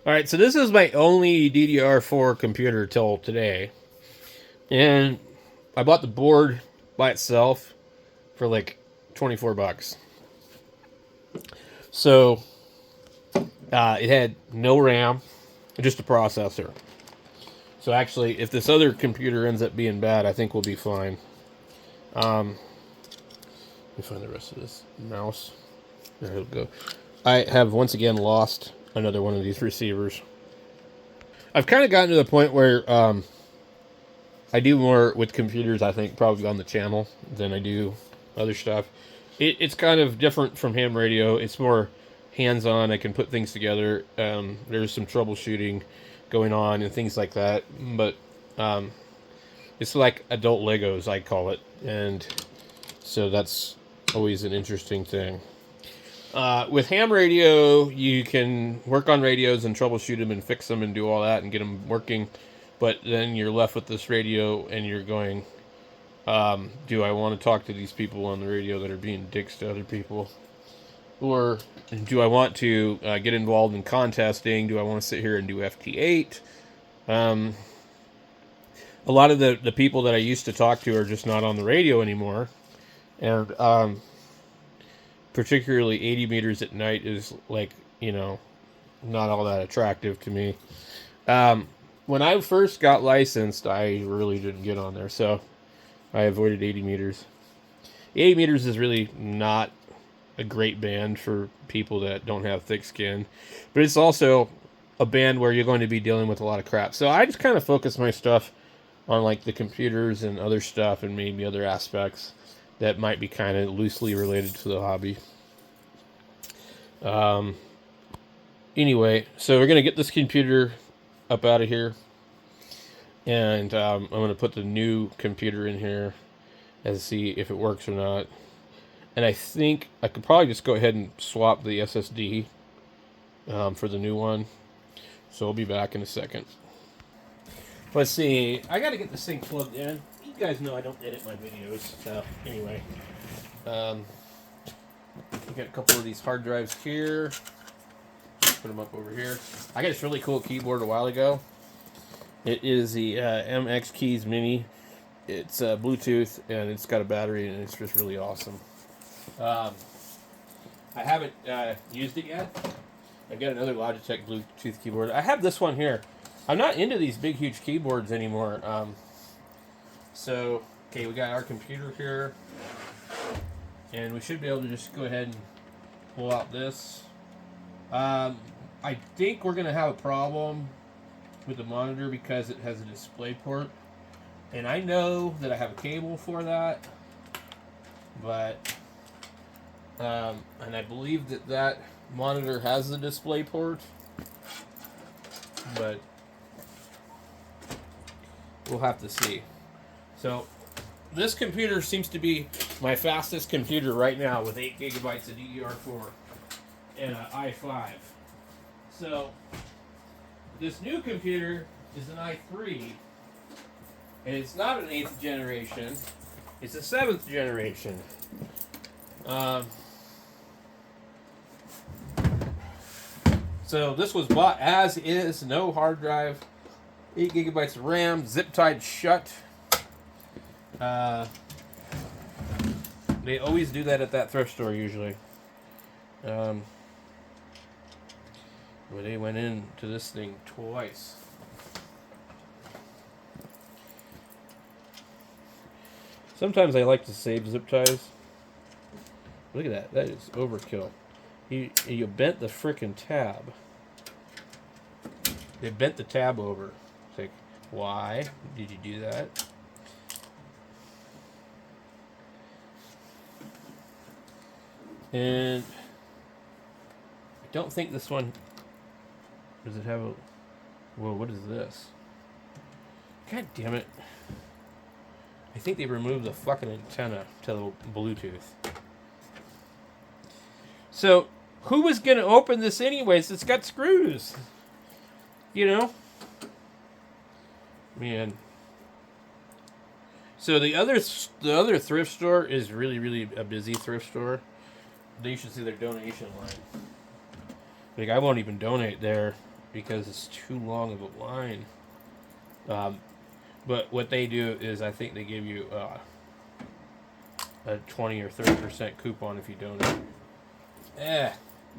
All right, so this is my only ddr4 computer till today, and I bought the board by itself for like 24 bucks. So it had no RAM, just a processor. So actually, if this other computer ends up being bad, I think we'll be fine. Let me find the rest of this mouse. There we go. I have once again lost another one of these receivers. I've kind of gotten to the point where I do more with computers, I think, probably on the channel than I do other stuff. It's kind of different from ham radio. It's more hands-on. I can put things together. There's some troubleshooting going on and things like that. But it's like adult Legos, I call it. And so that's always an interesting thing. With ham radio, you can work on radios and troubleshoot them and fix them and do all that and get them working. But then you're left with this radio and you're going, do I want to talk to these people on the radio that are being dicks to other people? Or do I want to get involved in contesting? Do I want to sit here and do FT8? A lot of the people that I used to talk to are just not on the radio anymore. And particularly 80 meters at night is like, not all that attractive to me. When I first got licensed, I really didn't get on there, so I avoided 80 meters. 80 meters is really not a great band for people that don't have thick skin, but it's also a band where you're going to be dealing with a lot of crap. So I just kind of focus my stuff on like the computers and other stuff and maybe other aspects that might be kind of loosely related to the hobby. Anyway, so we're going to get this computer up out of here. And I'm going to put the new computer in here and see if it works or not. And I think I could probably just go ahead and swap the SSD for the new one. So I'll be back in a second. Let's see. I got to get this thing plugged in. You guys know I don't edit my videos. So anyway. We got a couple of these hard drives here. Put them up over here. I got this really cool keyboard a while ago. It is the MX Keys Mini. It's Bluetooth and it's got a battery and it's just really awesome. I haven't used it yet. I've got another Logitech Bluetooth keyboard. I have this one here. I'm not into these big, huge keyboards anymore. Okay, we got our computer here. And we should be able to just go ahead and pull out this. I think we're going to have a problem with the monitor because it has a display port. And I know that I have a cable for that. But, and I believe that monitor has the display port. But we'll have to see. So, this computer seems to be my fastest computer right now with 8 gigabytes of ddr4 and an i5. So, this new computer is an i3, and it's not an 8th generation, it's a 7th generation. So this was bought as is, no hard drive, 8 gigabytes of RAM, zip tied shut. They always do that at that thrift store usually. Where they went into this thing twice. Sometimes I like to save zip ties. Look at that. That is overkill. You bent the frickin' tab. They bent the tab over. It's like, why did you do that? And I don't think this one... Does it have a... Whoa, what is this? God damn it. I think they removed the fucking antenna to the Bluetooth. So, who was going to open this anyways? It's got screws. You know? Man. So the other thrift store is really a busy thrift store. They should see their donation line. Like, I won't even donate there because it's too long of a line. But what they do is I think they give you a 20 or 30% coupon if you donate.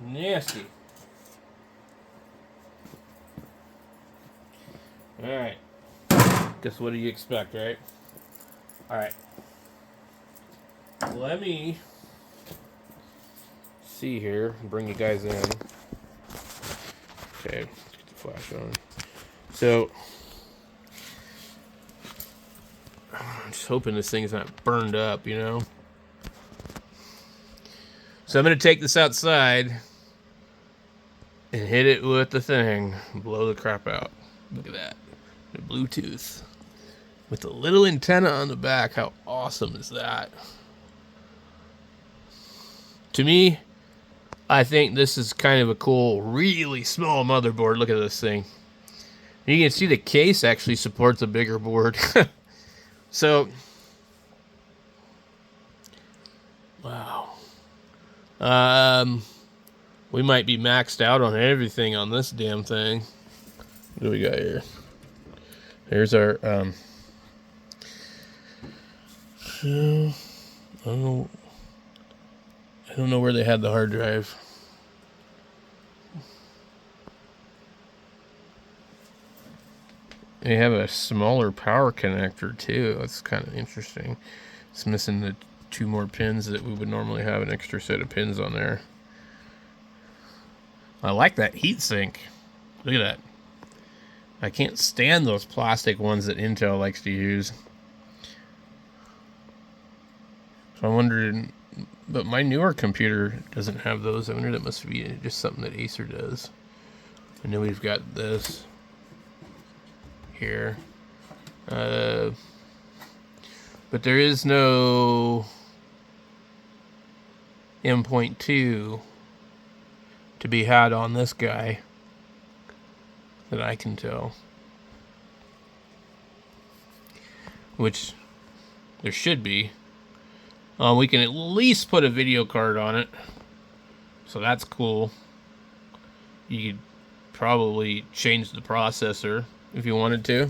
Nasty. Alright. Guess what do you expect, right? Alright. Let me see here. Bring you guys in. Okay, let's get the flash on. So, I'm just hoping this thing's not burned up, you know? So I'm going to take this outside and hit it with the thing. Blow the crap out. Look at that. The Bluetooth. With a little antenna on the back. How awesome is that? To me, I think this is kind of a cool, really small motherboard. Look at this thing. You can see the case actually supports a bigger board. So, wow. We might be maxed out on everything on this damn thing. What do we got here? Here's our, I don't know where they had the hard drive. They have a smaller power connector too. That's kind of interesting. It's missing the 2 more pins that we would normally have an extra set of pins on there. I like that heatsink. Look at that. I can't stand those plastic ones that Intel likes to use. So I'm wondering, but my newer computer doesn't have those. I wonder, that must be just something that Acer does. And then we've got this here. But there is no M.2 to be had on this guy that I can tell. Which there should be. We can at least put a video card on it. So that's cool. You could probably change the processor if you wanted to.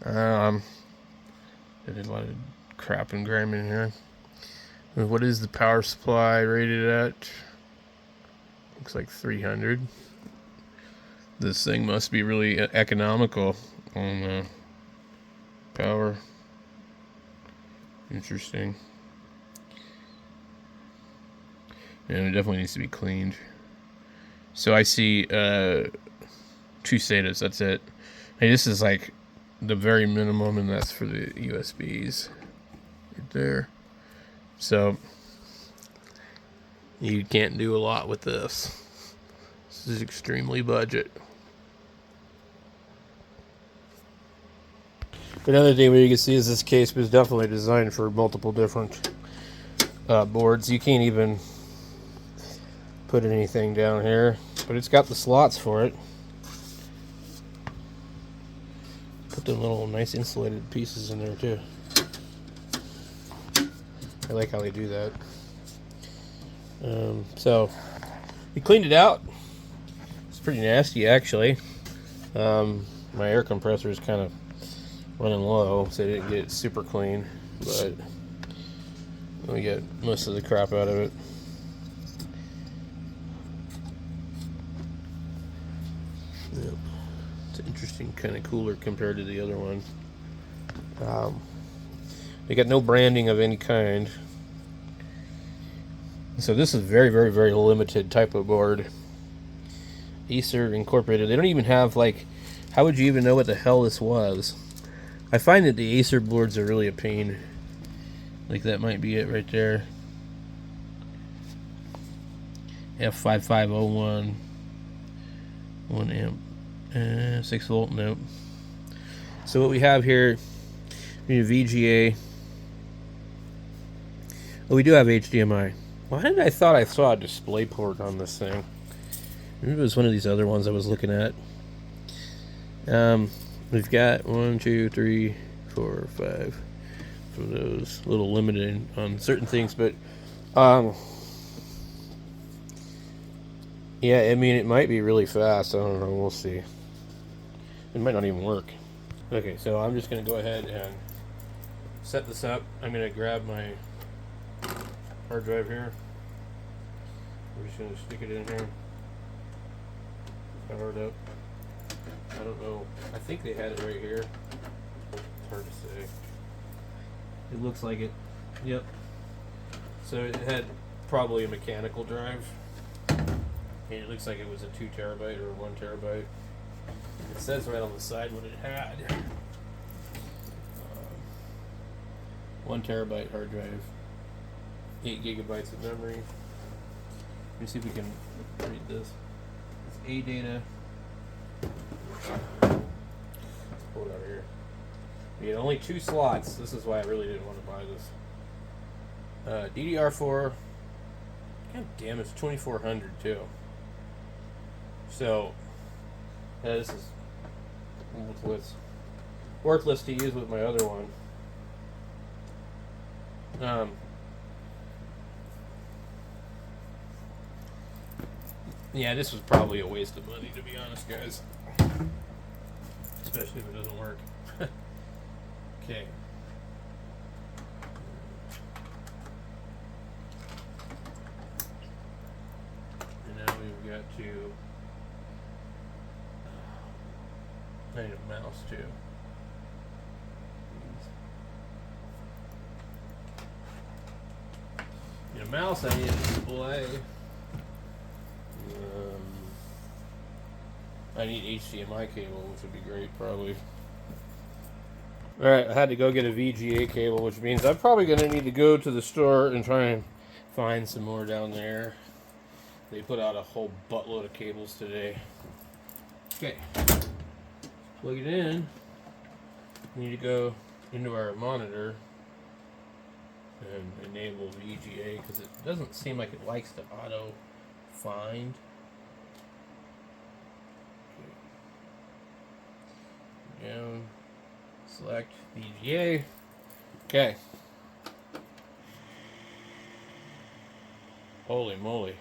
I did a lot of crap and grime in here. What is the power supply rated at? Looks like 300. This thing must be really economical on power. Interesting. And it definitely needs to be cleaned. So I see 2 SATAs, that's it. Hey, this is like the very minimum, and that's for the USBs right there. So you can't do a lot with this. This is extremely budget. Another thing where you can see is this case was definitely designed for multiple different boards. You can't even put anything down here, but it's got the slots for it. Put them little nice insulated pieces in there too. I like how they do that. So we cleaned it out. It's pretty nasty actually. My air compressor is kind of running low, so I didn't get it super clean, but we get most of the crap out of it. Yep. It's an interesting kind of cooler compared to the other one. They got no branding of any kind. So this is very, very, very limited type of board. Acer Incorporated. They don't even have, like, how would you even know what the hell this was? I find that the Acer boards are really a pain. Like, that might be it right there. F5501. 1 amp. 6 volt, nope. So what we have here, we need a VGA. Oh, we do have HDMI. Why did I thought I saw a display port on this thing? Maybe it was one of these other ones I was looking at. We've got 1, 2, 3, 4, 5 for those. A little limited on certain things, but Yeah, I mean, it might be really fast. I don't know. We'll see. It might not even work. Okay, so I'm just going to go ahead and set this up. I'm going to grab my hard drive here. We're just going to stick it in here. Power it up. I don't know. I think they had it right here. It's hard to say. It looks like it. Yep. So it had probably a mechanical drive. And it looks like it was a 2 terabyte or 1 terabyte. It says right on the side what it had. 1 terabyte hard drive. 8 gigabytes of memory. Let me see if we can read this. It's A data. Let's pull it out here. We had only 2 slots. This is why I really didn't want to buy this. ddr4. God damn, it's 2400 too. So this is worthless to use with my other one. Yeah, this was probably a waste of money, to be honest, guys. Especially if it doesn't work. Okay. And now we've got to... I need a mouse, too. Need a mouse, I need a display. I need HDMI cable, which would be great, probably. Alright, I had to go get a VGA cable, which means I'm probably going to need to go to the store and try and find some more down there. They put out a whole buttload of cables today. Okay. Plug it in. We need to go into our monitor and enable VGA because it doesn't seem like it likes to auto find. Okay. Down. Select VGA. Okay. Holy moly.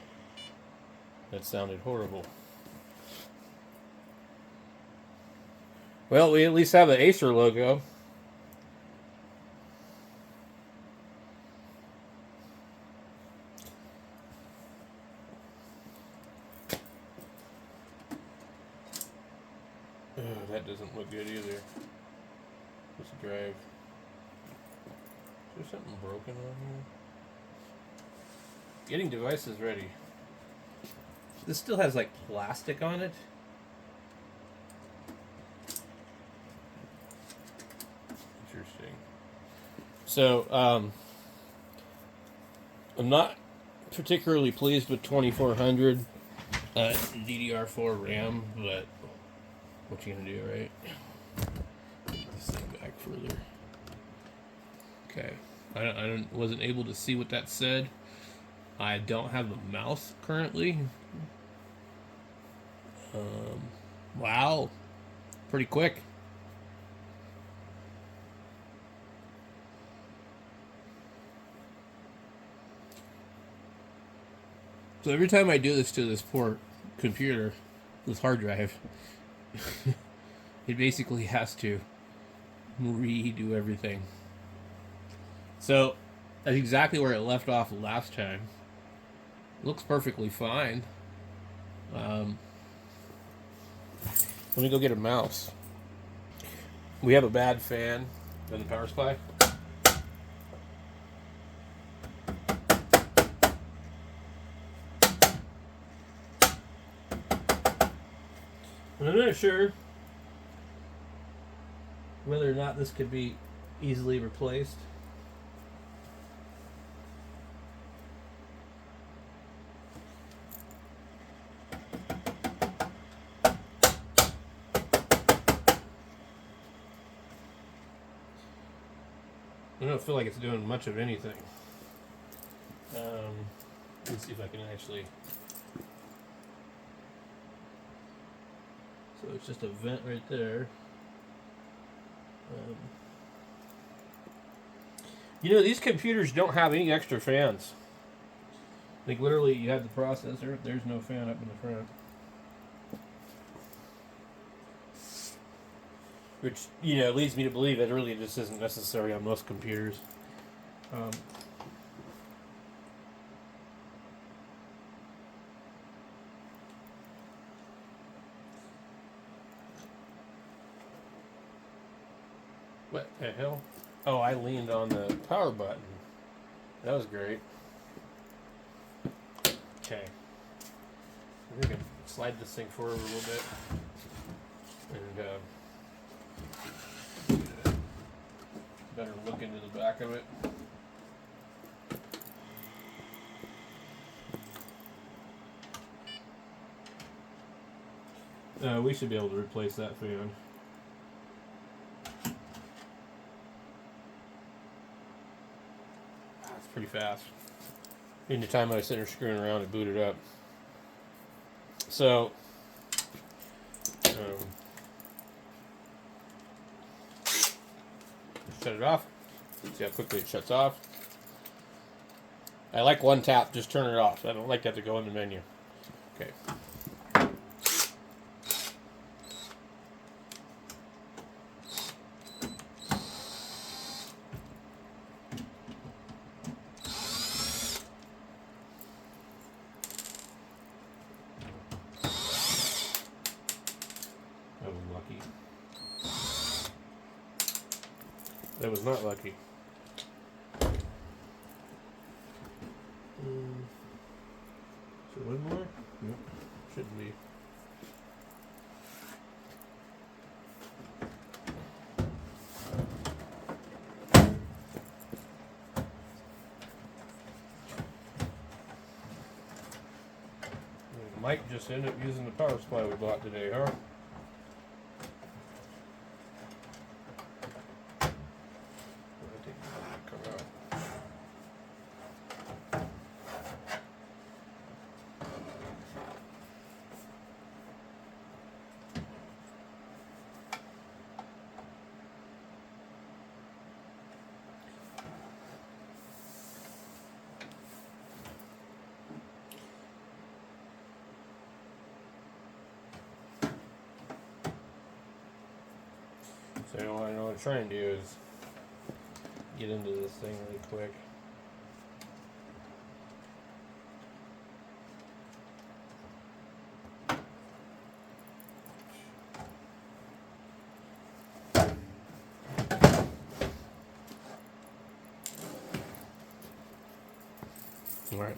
That sounded horrible. Well, we at least have the Acer logo. Oh, that doesn't look good either. Let's drive. Is there something broken on here? Getting devices ready. This still has like plastic on it. Interesting. So, I'm not particularly pleased with 2400 ddr4 RAM, but what you gonna do, right? Put this thing back further. Okay, I wasn't able to see what that said. I don't have a mouse currently. Wow, pretty quick. So every time I do this to this poor computer, this hard drive, it basically has to redo everything. So that's exactly where it left off last time. Looks perfectly fine. Let me go get a mouse. We have a bad fan in the power supply. And I'm not sure whether or not this could be easily replaced. I don't feel like it's doing much of anything. Let's see if I can actually... So it's just a vent right there. You know, these computers don't have any extra fans. Like literally, you have the processor. There's no fan up in the front. Which, you know, leads me to believe it really just isn't necessary on most computers. What the hell? Oh, I leaned on the power button. That was great. Okay. I think I can slide this thing forward a little bit. And better look into the back of it. We should be able to replace that fan. That's pretty fast. In the time I was sitting there screwing around, it booted up. So, shut it off. See how quickly it shuts off. I like one tap, just turn it off. I don't like that to go in the menu. Okay. That was lucky. That was not lucky. Is there one more? Nope. Shouldn't be. Mike just ended up using the power supply we bought today, huh? So what I'm trying to do is get into this thing really quick. All right.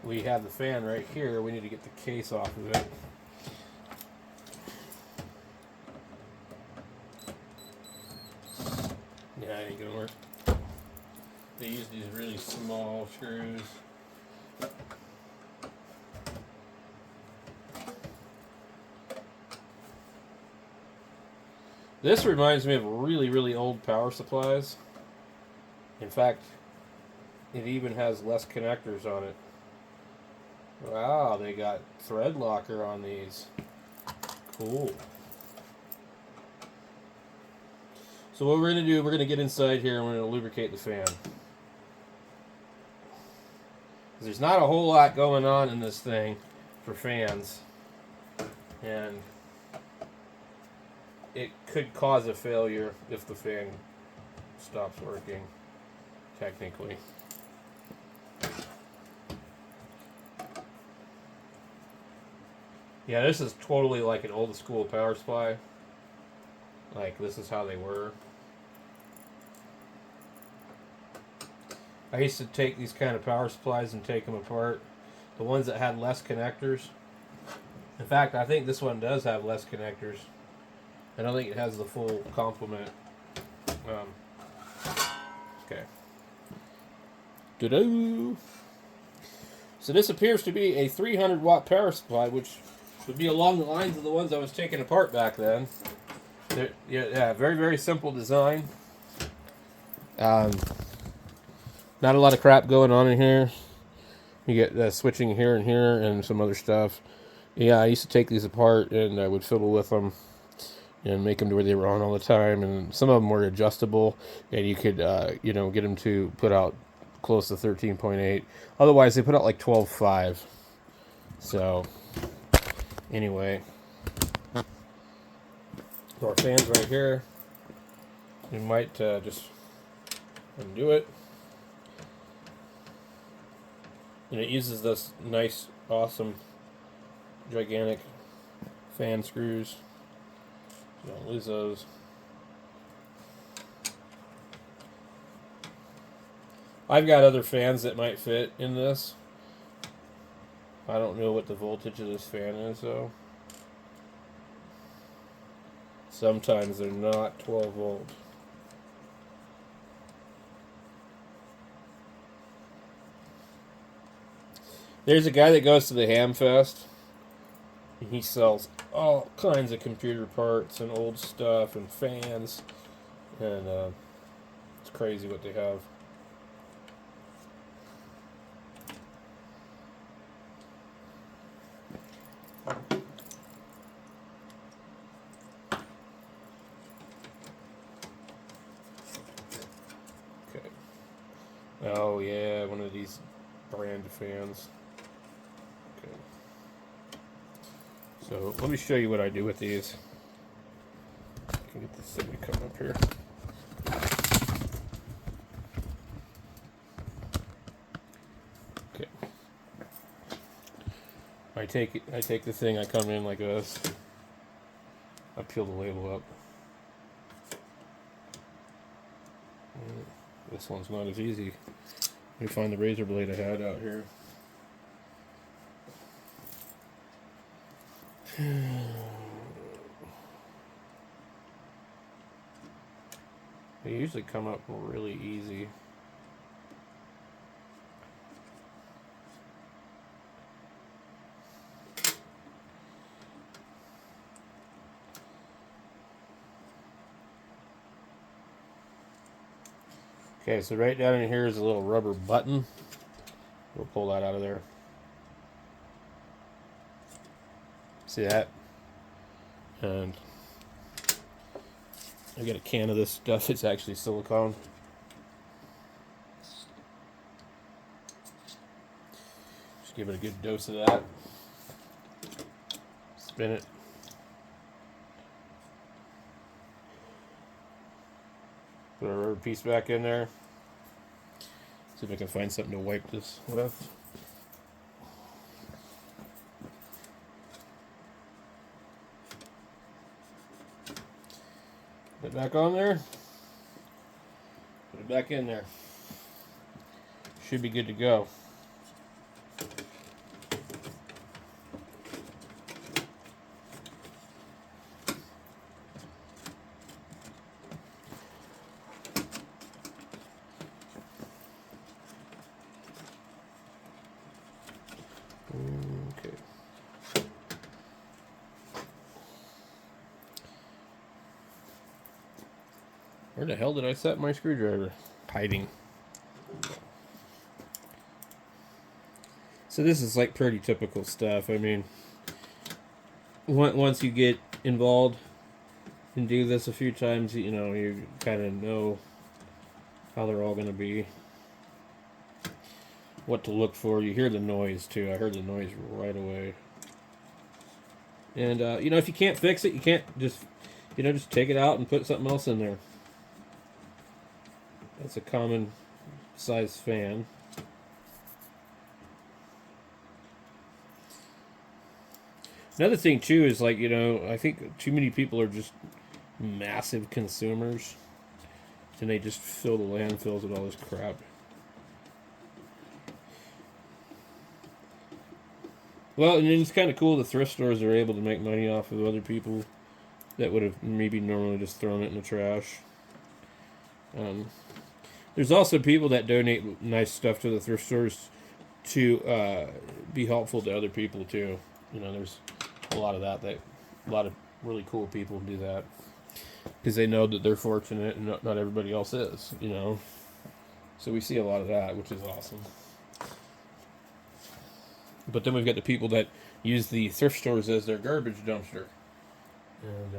We have the fan right here. We need to get the case off of it. Yeah, it ain't gonna work. They use these really small screws. This reminds me of really, really old power supplies. In fact, it even has less connectors on it. Wow, they got thread locker on these. Cool. So what we're going to do, we're going to get inside here and we're going to lubricate the fan. There's not a whole lot going on in this thing for fans. And it could cause a failure if the fan stops working, technically. Yeah, this is totally like an old school power supply. Like, this is how they were. I used to take these kind of power supplies and take them apart. The ones that had less connectors. In fact, I think this one does have less connectors. I don't think it has the full complement. Okay. Do-do. So this appears to be a 300 watt power supply, which would be along the lines of the ones I was taking apart back then. Yeah, very, very simple design. Not a lot of crap going on in here. You get switching here and here and some other stuff. Yeah, I used to take these apart and I would fiddle with them and make them to where they were on all the time. And some of them were adjustable, and you could, get them to put out close to 13.8. Otherwise, they put out like 12.5. So, anyway. Our fans right here. We might just undo it. And it uses this nice, awesome, gigantic fan screws. So don't lose those. I've got other fans that might fit in this. I don't know what the voltage of this fan is, though. Sometimes they're not 12 volt. There's a guy that goes to the Ham Fest, and he sells all kinds of computer parts and old stuff and fans, and it's crazy what they have. Okay. Oh yeah, one of these brand fans. Okay. So let me show you what I do with these. I can get this thing to come up here. Okay. I take the thing, I come in like this. I peel the label up. This one's not as easy. Let me find the razor blade I had out here. They usually come up really easy. Okay, so right down in here is a little rubber button. We'll pull that out of there. See that? And I got a can of this stuff. It's actually silicone. Just give it a good dose of that. Spin it. Put a rubber piece back in there. See if I can find something to wipe this with. Put it back on there. Put it back in there. Should be good to go. Okay. Where the hell did I set my screwdriver? Hiding. So this is like pretty typical stuff. I mean, once you get involved and do this a few times, you know, you kind of know how they're all going to be. What to look for. You hear the noise too. I heard the noise right away. And you know, if you can't fix it, you can't just, you know, just take it out and put something else in there. That's a common size fan. Another thing too is, like, you know, I think too many people are just massive consumers, and they just fill the landfills with all this crap. Well, and it's kind of cool the thrift stores are able to make money off of other people that would have maybe normally just thrown it in the trash. There's also people that donate nice stuff to the thrift stores to be helpful to other people too. You know, there's a lot of that. A lot of really cool people do that because they know that they're fortunate and not everybody else is. You know, so we see a lot of that, which is awesome. But then we've got the people that use the thrift stores as their garbage dumpster. And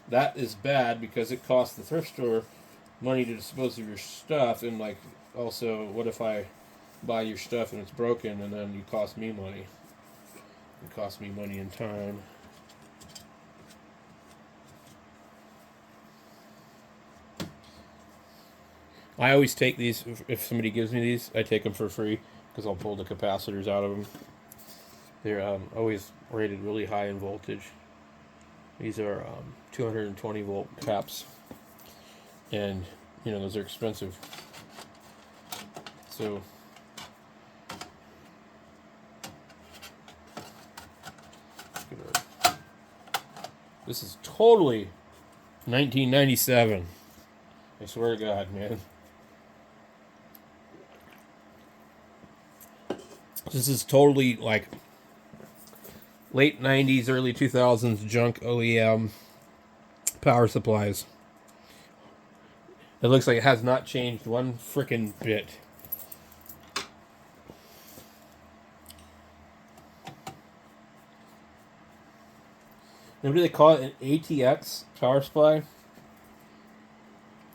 that is bad because it costs the thrift store money to dispose of your stuff. And like also, what if I buy your stuff and it's broken and then you cost me money? It costs me money and time. I always take these, if somebody gives me these, I take them for free because I'll pull the capacitors out of them. They're always rated really high in voltage. These are 220 volt caps, and you know, those are expensive. So this is totally 1997. I swear to God, man. This is totally like late 90s, early 2000s junk OEM power supplies. It looks like it has not changed one frickin' bit. What do they call it? An ATX power supply?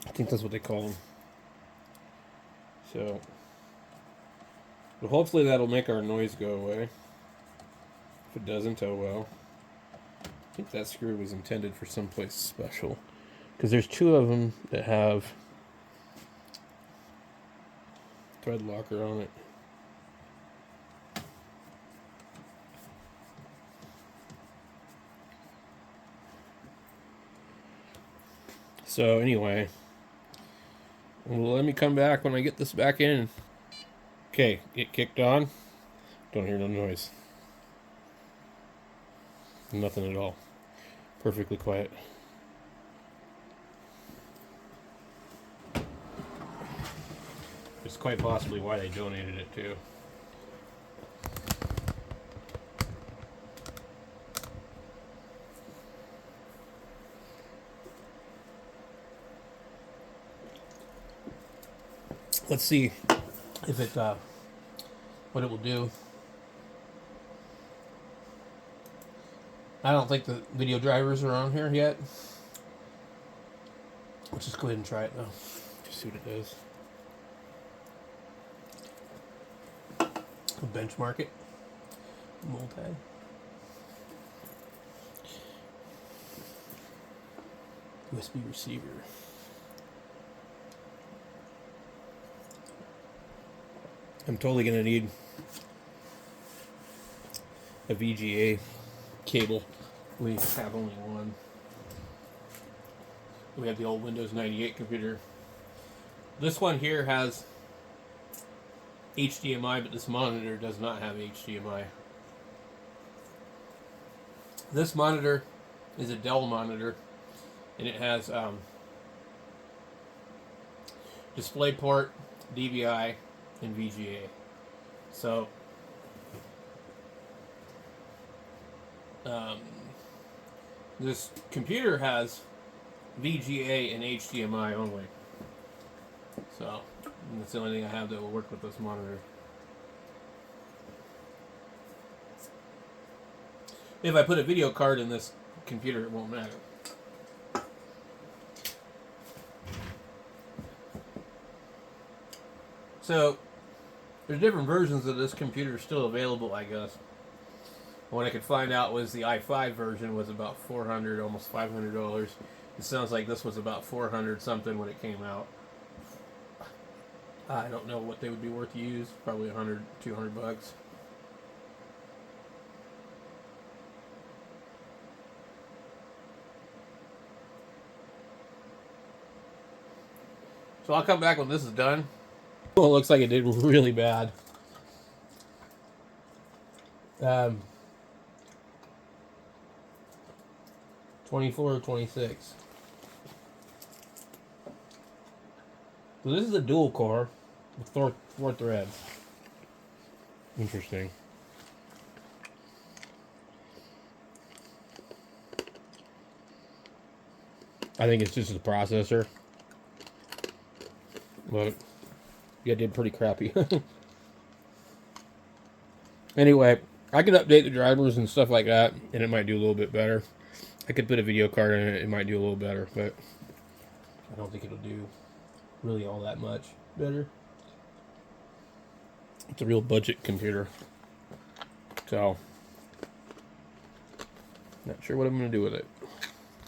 I think that's what they call them. So, but hopefully that'll make our noise go away. If it doesn't, oh well. I think that screw was intended for someplace special. Because there's two of them that have thread locker on it. So anyway, well, let me come back when I get this back in. Okay, it kicked on. Don't hear no noise. Nothing at all. Perfectly quiet. It's quite possibly why they donated it too. Let's see if it what it will do. I don't think the video drivers are on here yet. Let's just go ahead and try it now. Just see what it does. We'll benchmark it. Multi. USB receiver. I'm totally going to need a VGA cable. We have only one. We have the old Windows 98 computer. This one here has HDMI, but this monitor does not have HDMI. This monitor is a Dell monitor, and it has DisplayPort, DVI, and VGA. So this computer has VGA and HDMI only. So that's the only thing I have that will work with this monitor. If I put a video card in this computer, it won't matter. So there's different versions of this computer still available, I guess. What I could find out was the i5 version was about $400, almost $500. It sounds like this was about 400 something when it came out. I don't know what they would be worth to use. Probably 100, 200 bucks. So I'll come back when this is done. Well, it looks like it did really bad. 24 or 26. So this is a dual core with four threads. Interesting. I think it's just the processor. But yeah, it did pretty crappy. Anyway, I could update the drivers and stuff like that, and it might do a little bit better. I could put a video card in it, it might do a little better, but I don't think it'll do really all that much better. It's a real budget computer. So, not sure what I'm going to do with it.